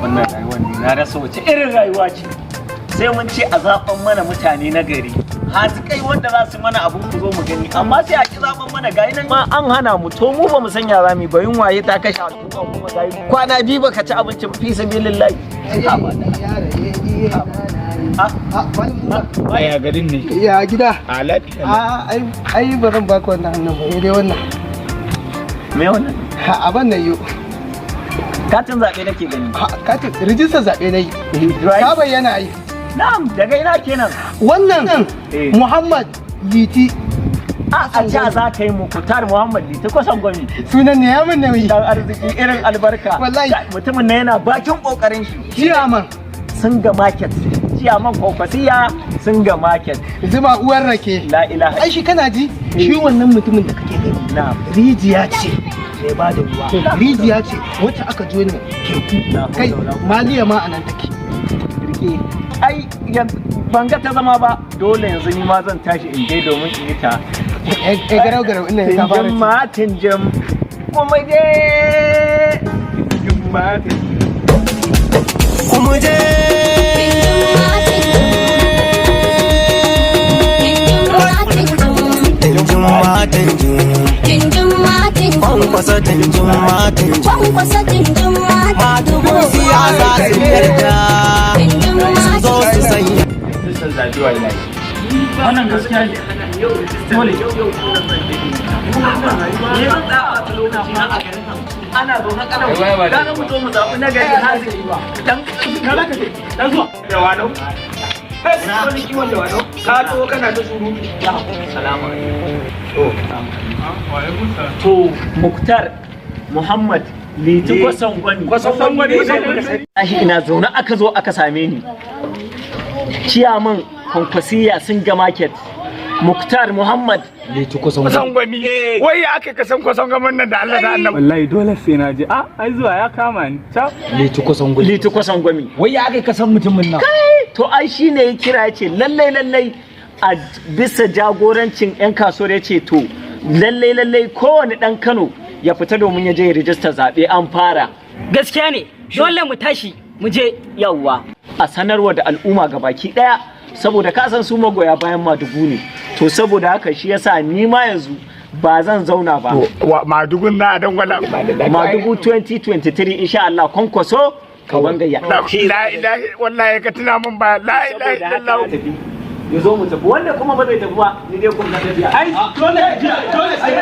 wannan rayuwar ne na rasa wace irin rayuwa ce. Sai mun ce a zaɓen mana mutane na gari. Hazikai wanda za su mana abun ku zo mu gani amma sai a ki zaɓen mana gayi nan ma an hana mu to mu ba mu sanya rami ba yin waye ta kashe al'umma kuma gayi kwana biyu baka ci abinci fi sabilillahi. Ya garin ne. Ya gida. A lafiya. Ai ba zan baka wannan hannun ba dai wannan. Me wannan? Aban nan yo. Katin zaɓe nake gani. Katin rijistar zaɓe na yi. Ka bayyana ai. Na'am daga ina kenan. Wannan Muhammad Liti. A ce za ka yi Mukutar Muhammad Liti kusan gwami. Sunan ne ya min nauyi. Dan arziki irin albarka. Wallahi. Mutumin ne yana bakin kokarin shi. Ciyaman. Sun ga market. Ciyaman kwakwasiya sun ga market. Zuma uwar rake. La ilaha. Ai shi kana ji? Shi wannan mutumin da kake gani. Na'am. Rijiya ce. Sai ba da ruwa. Rijiya ce wacce aka jo ne teku. Kai maliya ma anan take. Rike. Ai ban ga ta zama ba dole yanzu ni ma zan tashi in je domin in yi ta. Garau garau ina ya fara ci. Matin jam kuma je. Matin. Kuma je. Kwankwasa tinjin matin kwankwasa tinjin matin madubu siyasa sun yarda su zo su sanya wannan gaskiya ne dole ana zaune kalau gane mu zo mu zaɓi na gari haziki dan kala ka dan zuwa da wano wani kiwon da wano ka zo kana ta suru salamu to Muktar Muhammad Liti kwasan gwani ina zaune aka zo aka same ni ciyaman kwankwasiya sun ga market Muktar Muhammad Liti kwasan gwani wai ya aka kasan kwasan gaman nan da Allah da Allah wallahi dole sai na je ai zuwa ya kama ni ta Liti kwasan gwani wai ya aka kasan mutumin nan to ai shine ya kira yace lallai a bisa jagorancin yan kasuwar yace to lallai kowane dan Kano ya fita domin ya je rijistar zaɓe an fara gaskiya ne dole mu tashi mu je yawwa a sanarwa da al'umma gabaki daya saboda ka san su magoya bayan Madugu ne to saboda haka shi yasa ni ma yanzu ba zan zauna ba Madugun na dan wala Madugu 2023 insha Allah kwankwaso ka wangaya la ilaha wallahi ka tuna mun ba la ilaha illallah ya zo mu tafi wanda kuma ba zai tafi ba ni dai kun ga tafiya ai dole sai